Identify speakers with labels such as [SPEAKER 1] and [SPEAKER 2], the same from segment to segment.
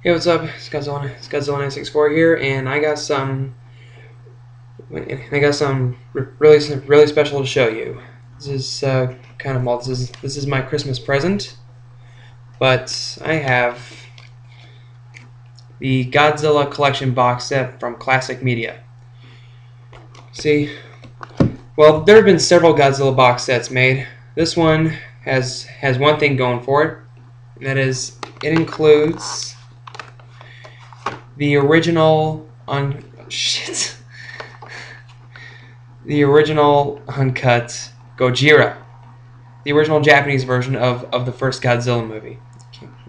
[SPEAKER 1] Hey, what's up? It's Godzilla 964 here, and I got some really special to show you. This is kind of this is my Christmas present, but I have the Godzilla Collection box set from Classic Media. See, well, there have been several Godzilla box sets made. This one has one thing going for it, and that is it includes the original on shit. The original uncut Gojira, the original Japanese version of the first Godzilla movie.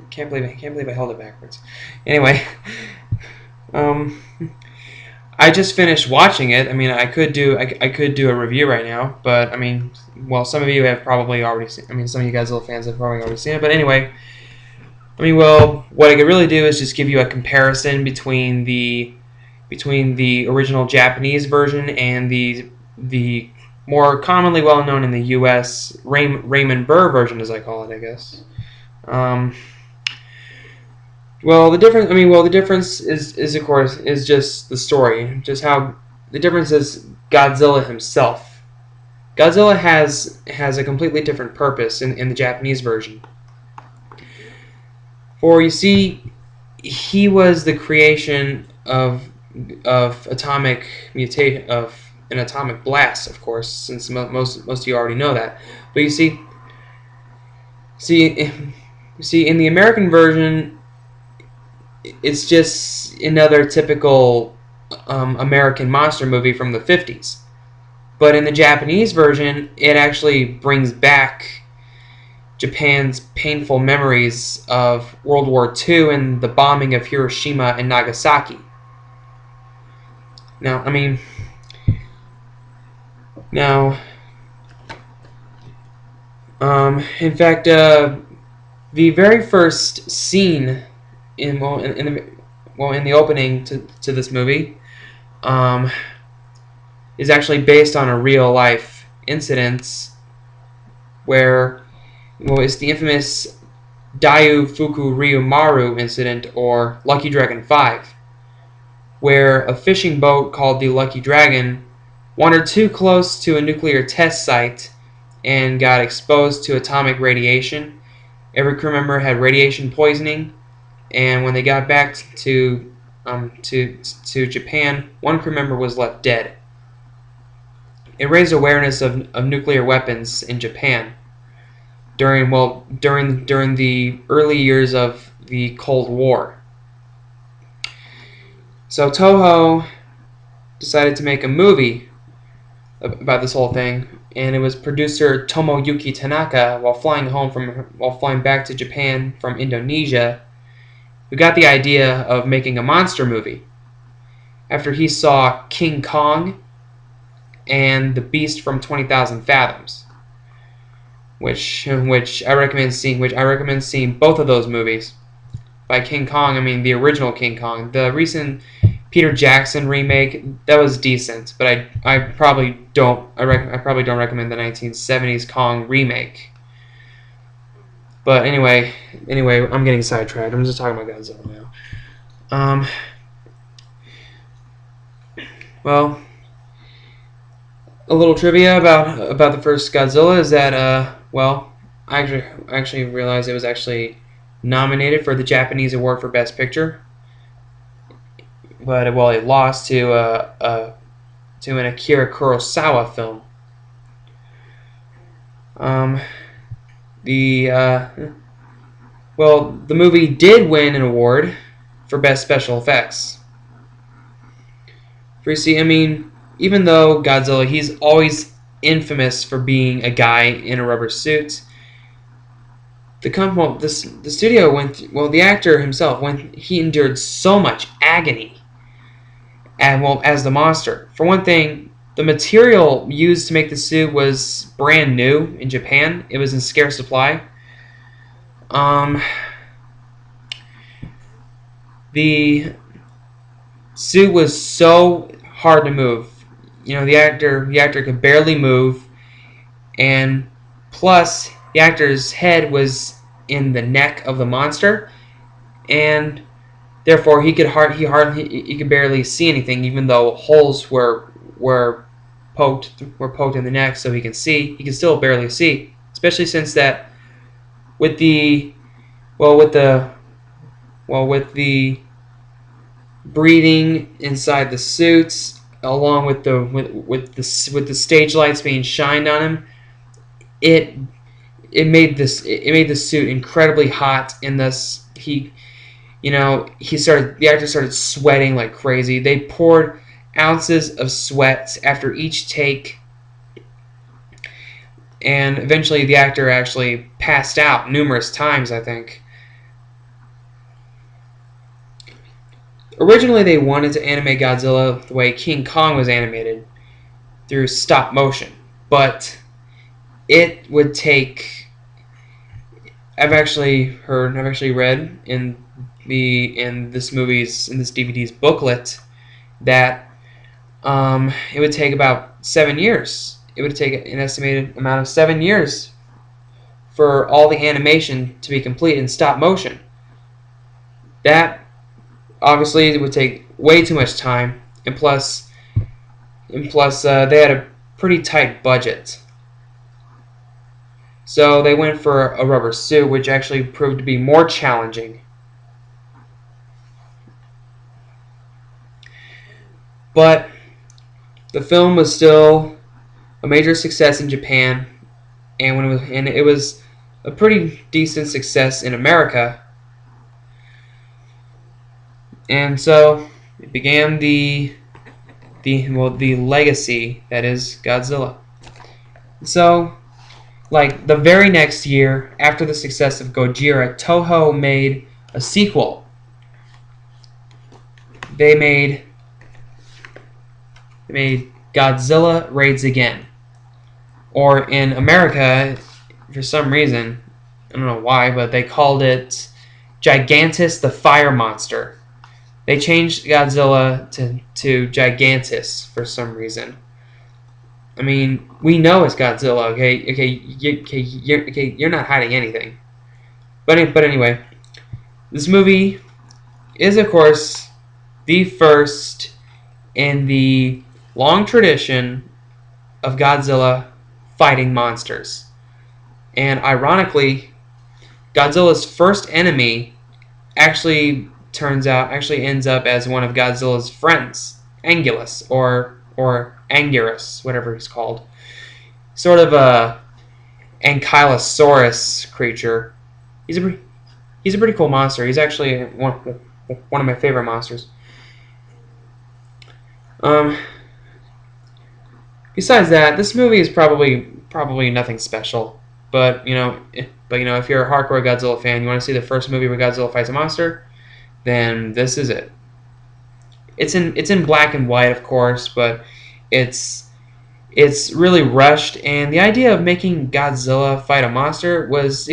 [SPEAKER 1] Can't believe I held it backwards. Anyway, um, I just finished watching it. I mean, I could do a review right now, but I mean, well, some of you have probably already seen. I mean, some of you Godzilla fans have probably already seen it. But anyway, I mean, well, what I could really do is just give you a comparison between the original Japanese version and the more commonly well known in the U.S. Raymond Burr version, as I call it, I guess. Um, well, the difference. I mean, well, the difference is of course is just the story, just how the difference is Godzilla himself. Godzilla has a completely different purpose in the Japanese version. For you see, he was the creation of atomic mutation of an atomic blast, of course, since most of you already know that. But see, in the American version, it's just another typical American monster movie from the 50s. But in the Japanese version, it actually brings back Japan's painful memories of World War II and the bombing of Hiroshima and Nagasaki. Now, I mean, now, in fact, the very first scene in the opening to this movie, um, is actually based on a real life incident where, well, it's the infamous Daiu Fuku Ryumaru incident, or Lucky Dragon 5, where a fishing boat called the Lucky Dragon wandered too close to a nuclear test site and got exposed to atomic radiation. Every crew member had radiation poisoning, and when they got back to Japan, one crew member was left dead. It raised awareness of nuclear weapons in Japan during the early years of the Cold War. So Toho decided to make a movie about this whole thing, and it was producer Tomoyuki Tanaka, while flying back to Japan from Indonesia, who got the idea of making a monster movie after he saw King Kong and The Beast from 20,000 Fathoms, which I recommend seeing. Which I recommend seeing both of those movies. By King Kong, I mean the original King Kong. The recent Peter Jackson remake, that was decent, but I probably don't recommend the 1970s Kong remake. But anyway, I'm getting sidetracked. I'm just talking about Godzilla now. Well, a little trivia about the first Godzilla is that well, I actually realized it was actually nominated for the Japanese award for Best Picture, but well, it lost to an Akira Kurosawa film. The movie did win an award for Best Special Effects. For you see, I mean, even though Godzilla, he's always infamous for being a guy in a rubber suit. The studio the actor himself he endured so much agony, and well, as the monster. For one thing, the material used to make the suit was brand new in Japan. It was in scarce supply. The suit was so hard to move. You know, the actor could barely move, and plus the actor's head was in the neck of the monster, and Therefore, he could barely see anything, even though holes were poked in the neck, so he can see. He can still barely see, especially since that with the well with the breathing inside the suits, along with the stage lights being shined on him, it it made the suit incredibly hot, and thus the actor started sweating like crazy. They poured ounces of sweat after each take, and eventually the actor actually passed out numerous times, I think. Originally, they wanted to animate Godzilla the way King Kong was animated, through stop motion, but it would take. I've actually read in this DVD's booklet that it would take about 7 years. It would take an estimated amount of 7 years for all the animation to be complete in stop motion. That obviously it would take way too much time, and plus they had a pretty tight budget. So they went for a rubber suit, which actually proved to be more challenging. But the film was still a major success in Japan, and it was a pretty decent success in America. And so it began the legacy that is Godzilla. So, like the very next year, after the success of Gojira, Toho made a sequel. They made Godzilla Raids Again, or in America, for some reason, I don't know why, but they called it Gigantus the Fire Monster. They changed Godzilla to Gigantus for some reason. I mean, we know it's Godzilla, okay, you're not hiding anything. But anyway, this movie is, of course, the first in the long tradition of Godzilla fighting monsters. And ironically, Godzilla's first enemy actually ends up as one of Godzilla's friends, Angulus, or Anguirus, whatever he's called. Sort of a Ankylosaurus creature. He's a pretty cool monster. He's actually one of my favorite monsters. Besides that, this movie is probably nothing special. But if you're a hardcore Godzilla fan, you want to see the first movie where Godzilla fights a monster, then this is it. It's in black and white, of course, but it's really rushed, and the idea of making Godzilla fight a monster was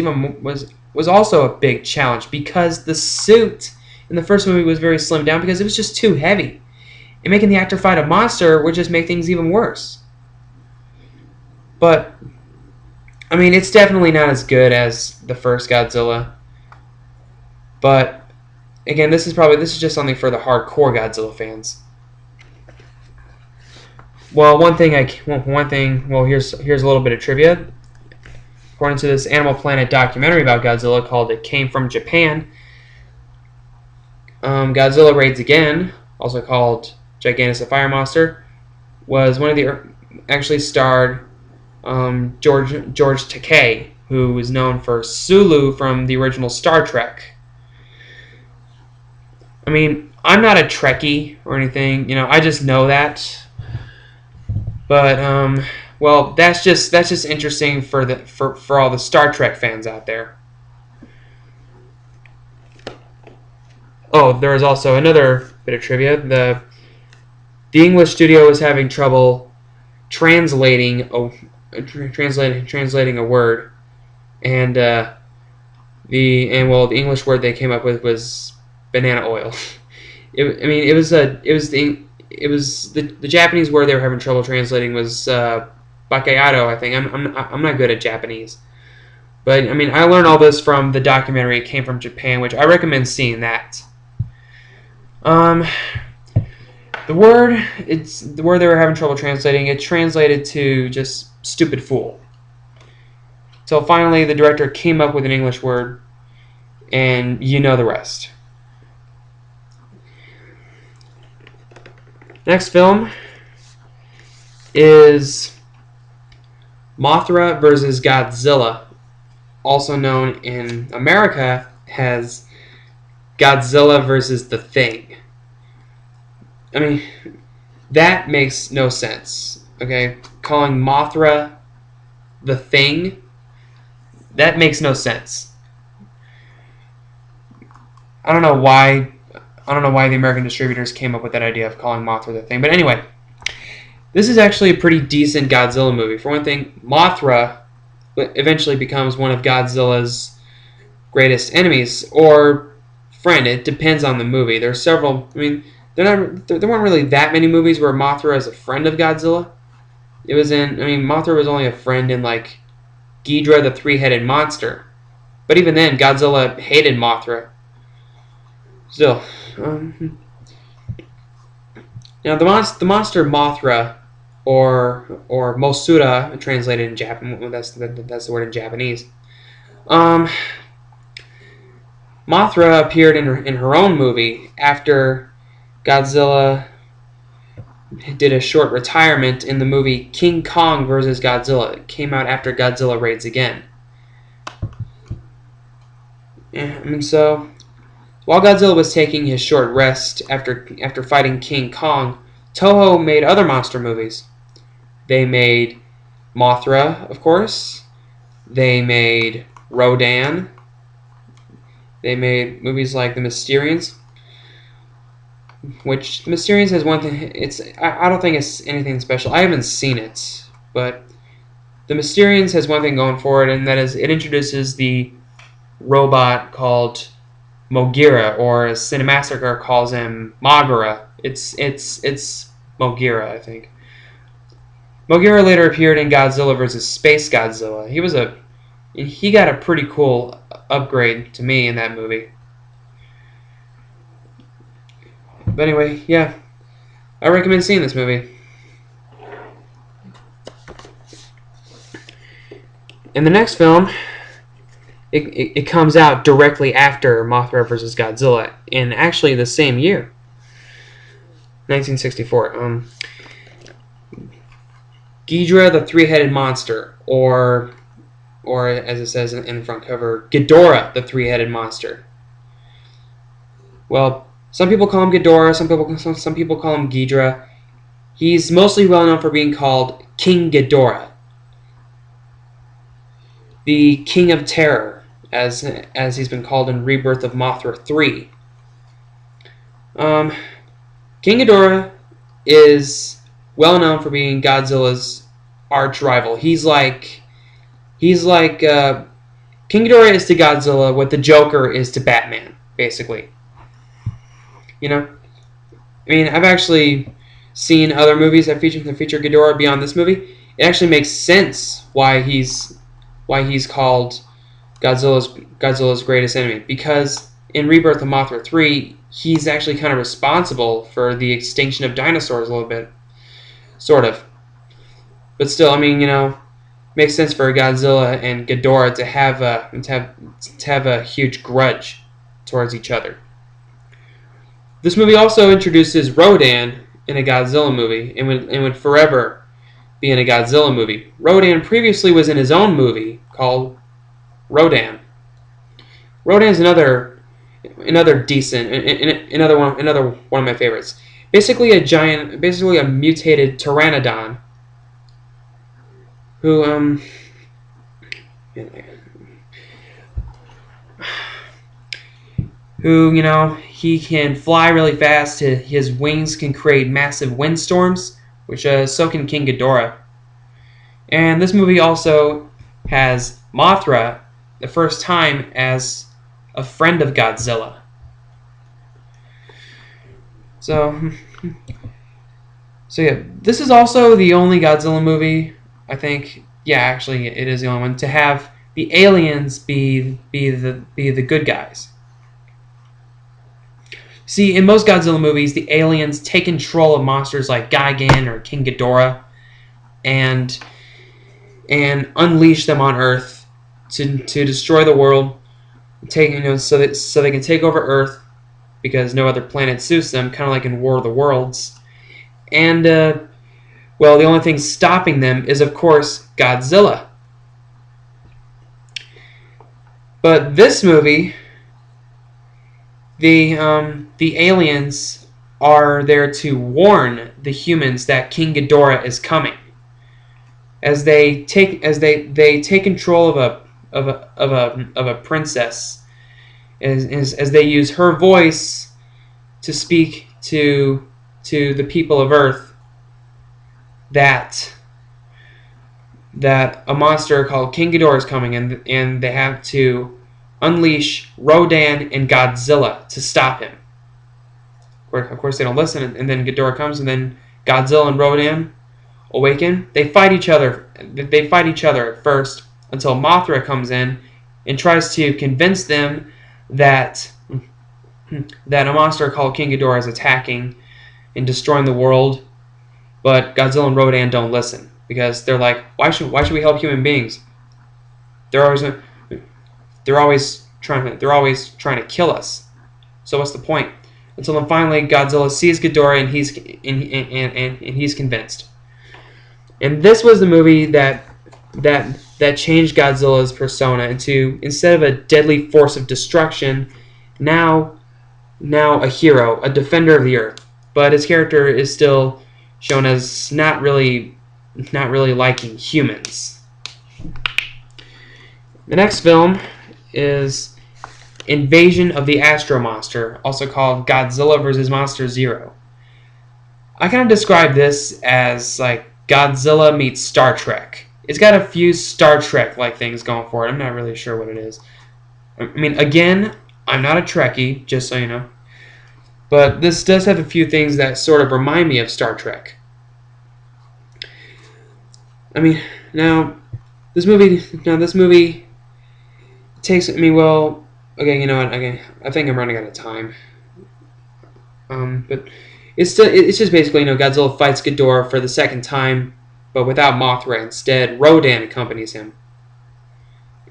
[SPEAKER 1] also a big challenge, because the suit in the first movie was very slimmed down because it was just too heavy, and making the actor fight a monster would just make things even worse. But I mean, it's definitely not as good as the first Godzilla. But again, this is just something for the hardcore Godzilla fans. Well, here's a little bit of trivia. According to this Animal Planet documentary about Godzilla called "It Came from Japan," Godzilla Raids Again, also called Gigantus the Fire Monster, was one of the actually starred George Takei, who is known for Sulu from the original Star Trek. I mean, I'm not a Trekkie or anything, I just know that. But well, that's just interesting for all the Star Trek fans out there. Oh, there is also another bit of trivia. The English studio was having trouble translating a word, and the English word they came up with was banana oil. The Japanese word they were having trouble translating was bacayado, I think. I'm not good at Japanese, but I mean, I learned all this from the documentary "It Came from Japan," which I recommend seeing that. Um, the word they were having trouble translating. It translated to just stupid fool. So finally, the director came up with an English word, and you know the rest. Next film is Mothra versus Godzilla, also known in America as Godzilla versus the Thing. I mean, that makes no sense. Okay, calling Mothra the Thing, that makes no sense. I don't know why. I don't know why the American distributors came up with that idea of calling Mothra the Thing. But anyway, this is actually a pretty decent Godzilla movie. For one thing, Mothra eventually becomes one of Godzilla's greatest enemies or friend. It depends on the movie. There are several. I mean, there weren't really that many movies where Mothra is a friend of Godzilla. It was in. I mean, Mothra was only a friend in like Ghidorah the Three-Headed Monster. But even then, Godzilla hated Mothra. Still, now the monster Mothra, or Mosura, translated in Japan. That's the word in Japanese. Um, Mothra appeared in her own movie after Godzilla did a short retirement in the movie King Kong vs. Godzilla. It came out after Godzilla raids again. Yeah, I mean, so while Godzilla was taking his short rest after fighting King Kong, Toho made other monster movies. They made Mothra, of course. They made Rodan. They made movies like The Mysterians, which The Mysterians has one thing. I don't think it's anything special. I haven't seen it, but The Mysterians has one thing going for it, and that is it introduces the robot called Mogira, or as Cinemassacre calls him, Magura. It's Mogira, I think. Mogira later appeared in Godzilla vs. Space Godzilla. He got a pretty cool upgrade to me in that movie. But anyway, yeah, I recommend seeing this movie. In the next film, it comes out directly after Mothra vs. Godzilla, in actually the same year, 1964. Ghidorah the Three-Headed Monster, or as it says in the front cover, Ghidorah the Three-Headed Monster. Well, some people call him Ghidorah, some people call him Ghidorah. He's mostly well known for being called King Ghidorah, the King of Terror, as he's been called in Rebirth of Mothra 3. King Ghidorah is well known for being Godzilla's arch rival. He's like King Ghidorah is to Godzilla what the Joker is to Batman, basically. You know, I mean, I've actually seen other movies that feature Ghidorah beyond this movie. It actually makes sense why he's called Godzilla's greatest enemy, because in Rebirth of Mothra 3, he's actually kind of responsible for the extinction of dinosaurs a little bit, sort of. But still, I mean, makes sense for Godzilla and Ghidorah to have a huge grudge towards each other. This movie also introduces Rodan in a Godzilla movie, and would forever be in a Godzilla movie. Rodan previously was in his own movie called Rodan. Rodan's another decent, another one of my favorites. Basically a mutated pteranodon who he can fly really fast. His wings can create massive windstorms, which so can King Ghidorah. And this movie also has Mothra, the first time as a friend of Godzilla. So yeah, this is also the only Godzilla movie, I think. Yeah, actually, it is the only one to have the aliens be the good guys. See, in most Godzilla movies, the aliens take control of monsters like Gigan or King Ghidorah and unleash them on Earth to destroy the world, so they can take over Earth because no other planet suits them, kind of like in War of the Worlds. And well, the only thing stopping them is, of course, Godzilla. But this movie, the aliens are there to warn the humans that King Ghidorah is coming, as they take control of a princess, as they use her voice to speak to the people of Earth that a monster called King Ghidorah is coming, and they have to unleash Rodan and Godzilla to stop him. Of course, they don't listen, and then Ghidorah comes, and then Godzilla and Rodan awaken. They fight each other. They fight each other at first until Mothra comes in and tries to convince them that a monster called King Ghidorah is attacking and destroying the world. But Godzilla and Rodan don't listen because they're like, why should we help human beings? They're always trying to kill us. So what's the point? Until then, finally, Godzilla sees Ghidorah and he's convinced. And this was the movie that changed Godzilla's persona into, instead of a deadly force of destruction, now a hero, a defender of the Earth. But his character is still shown as not really liking humans. The next film is Invasion of the Astro Monster, also called Godzilla vs. Monster Zero. I kind of describe this as like Godzilla meets Star Trek. It's got a few Star Trek-like things going for it. I'm not really sure what it is. I mean, again, I'm not a Trekkie, just so you know. But this does have a few things that sort of remind me of Star Trek. I mean, this movie takes me, well, okay, you know what, okay, I think I'm running out of time. But it's just basically, Godzilla fights Ghidorah for the second time, but without Mothra. Instead, Rodan accompanies him.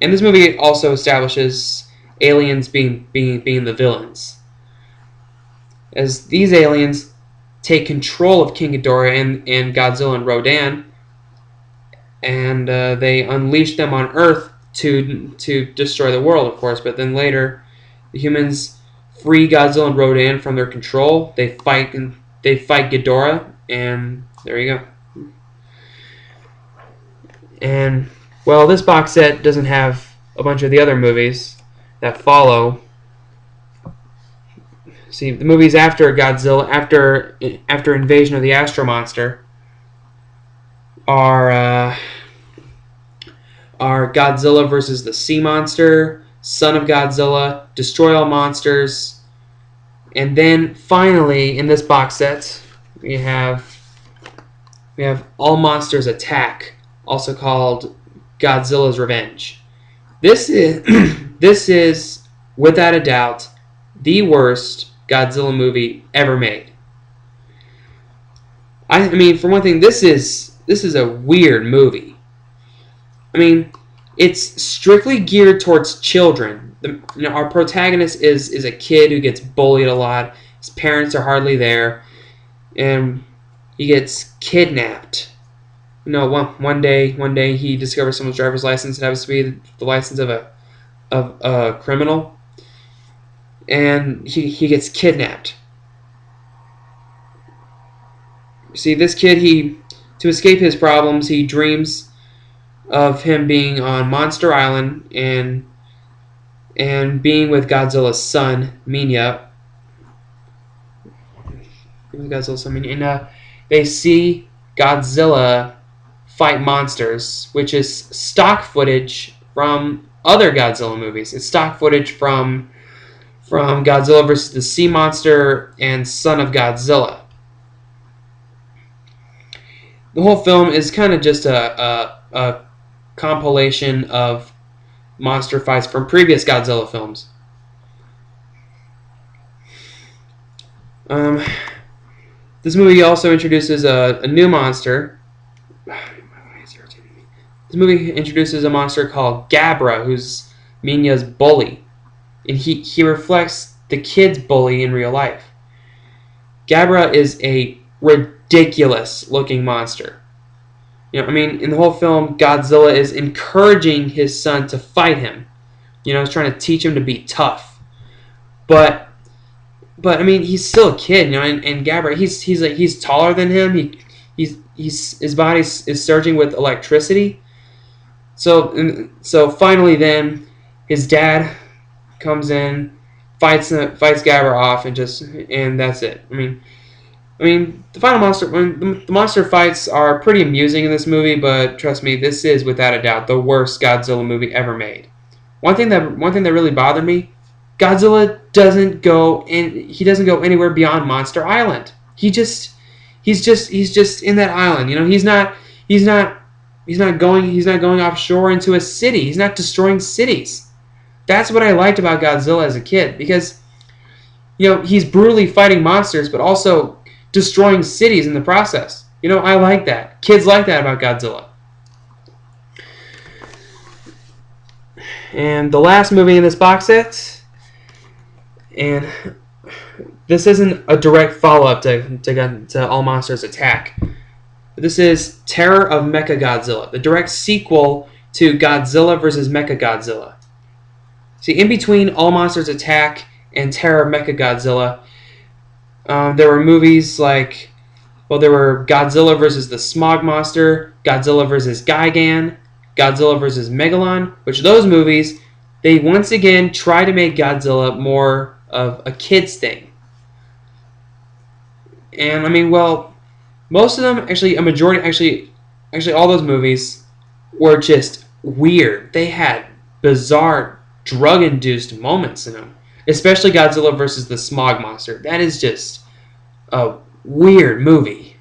[SPEAKER 1] And this movie also establishes aliens being the villains, as these aliens take control of King Ghidorah and Godzilla and Rodan, and they unleash them on Earth to destroy the world, of course. But then later, the humans free Godzilla and Rodan from their control. They fight Ghidorah, and there you go. And well, this box set doesn't have a bunch of the other movies that follow. See, the movies after Godzilla, after Invasion of the Astro Monster, are Godzilla versus the Sea Monster, Son of Godzilla, Destroy All Monsters, and then finally in this box set we have All Monsters Attack, also called Godzilla's Revenge. This is without a doubt the worst Godzilla movie ever made. I mean, for one thing, this is a weird movie. I mean, it's strictly geared towards children. Our protagonist is a kid who gets bullied a lot. His parents are hardly there, and he gets kidnapped. One day he discovers someone's driver's license. It happens to be the license of a criminal, and he gets kidnapped. See, this kid, to escape his problems, he dreams of him being on Monster Island and being with Godzilla's son, Minya. And they see Godzilla fight monsters, which is stock footage from other Godzilla movies. It's stock footage from Godzilla vs. the Sea Monster and Son of Godzilla. The whole film is kind of just a compilation of monster fights from previous Godzilla films. Um, this movie also introduces a new monster. This movie introduces a monster called Gabra, who's Minya's bully, and he reflects the kid's bully in real life. Gabra is a ridiculous looking monster. In the whole film, Godzilla is encouraging his son to fight him. He's trying to teach him to be tough. But he's still a kid, and Gabra, he's taller than him. His body is surging with electricity. So finally, then his dad comes in, fights Gabra off, and that's it. The final monster, the monster fights are pretty amusing in this movie, but trust me, this is without a doubt the worst Godzilla movie ever made. One thing that really bothered me, Godzilla doesn't go anywhere beyond Monster Island. He's just in that island. He's not going offshore into a city. He's not destroying cities. That's what I liked about Godzilla as a kid, because he's brutally fighting monsters, but also destroying cities in the process. I like that. Kids like that about Godzilla. And the last movie in this box set, and this isn't a direct follow-up to All Monsters Attack. This is Terror of Mechagodzilla, the direct sequel to Godzilla vs. Mechagodzilla. See, in between All Monsters Attack and Terror of Mechagodzilla, there were movies like, there were Godzilla vs. the Smog Monster, Godzilla vs. Gigan, Godzilla vs. Megalon, which those movies, they once again try to make Godzilla more of a kid's thing. And most of them, actually all those movies were just weird. They had bizarre drug-induced moments in them. Especially Godzilla vs. the Smog Monster. That is just a weird movie.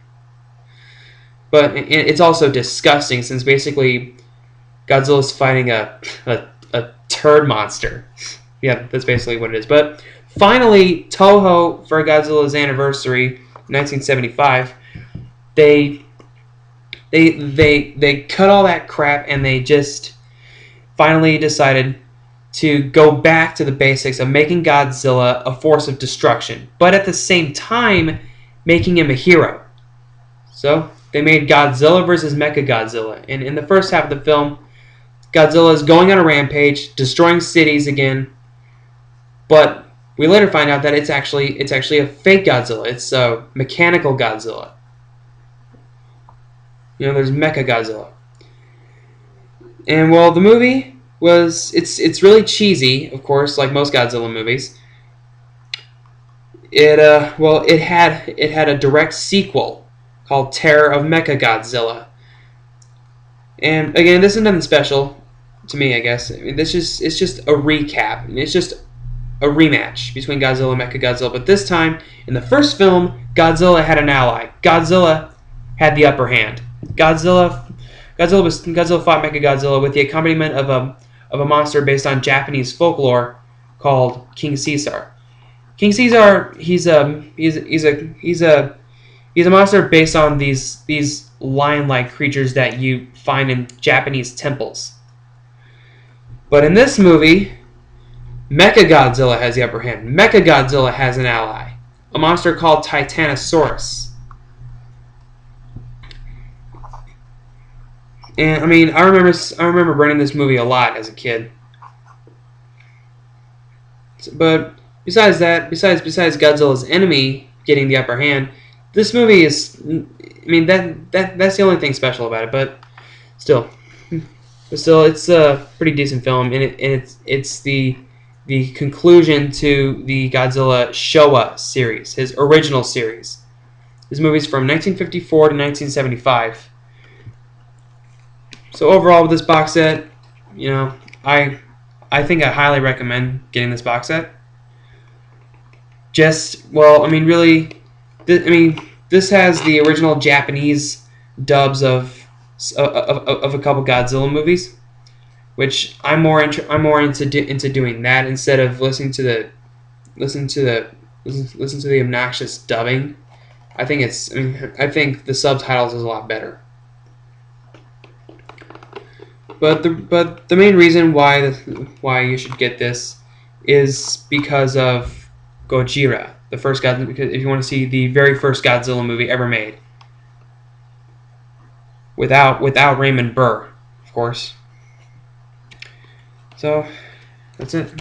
[SPEAKER 1] But it's also disgusting, since basically Godzilla's fighting a turd monster. Yeah, that's basically what it is. But finally, Toho, for Godzilla's anniversary, 1975, they cut all that crap, and they just finally decided to go back to the basics of making Godzilla a force of destruction, but at the same time making him a hero. So they made Godzilla vs. Mechagodzilla, and in the first half of the film, Godzilla is going on a rampage, destroying cities again, but we later find out that it's actually a fake Godzilla. It's a mechanical Godzilla. There's Mechagodzilla. And the movie it's really cheesy, of course, like most Godzilla movies. It had a direct sequel called Terror of Mechagodzilla. And again, this is nothing special to me, I guess. It's just a recap. It's just a rematch between Godzilla and Mechagodzilla. But this time, in the first film, Godzilla had an ally. Godzilla had the upper hand. Godzilla fought Mechagodzilla with the accompaniment of a monster based on Japanese folklore called King Caesar. King Caesar, he's a monster based on these lion-like creatures that you find in Japanese temples. But in this movie, Mechagodzilla has the upper hand. Mechagodzilla has an ally, a monster called Titanosaurus. And I remember renting this movie a lot as a kid. But besides Godzilla's enemy getting the upper hand, this movie is, that's the only thing special about it. But still, it's a pretty decent film, and it's the conclusion to the Godzilla Showa series, his original series. This movie's from 1954 to 1975. So overall, with this box set, I think I highly recommend getting this box set. This has the original Japanese dubs of a couple Godzilla movies, which I'm more into doing that instead of listening to the listen to the obnoxious dubbing. I think I think the subtitles is a lot better. But the main reason why you should get this is because of Gojira, the first God. Because if you want to see the very first Godzilla movie ever made, without Raymond Burr, of course. So that's it.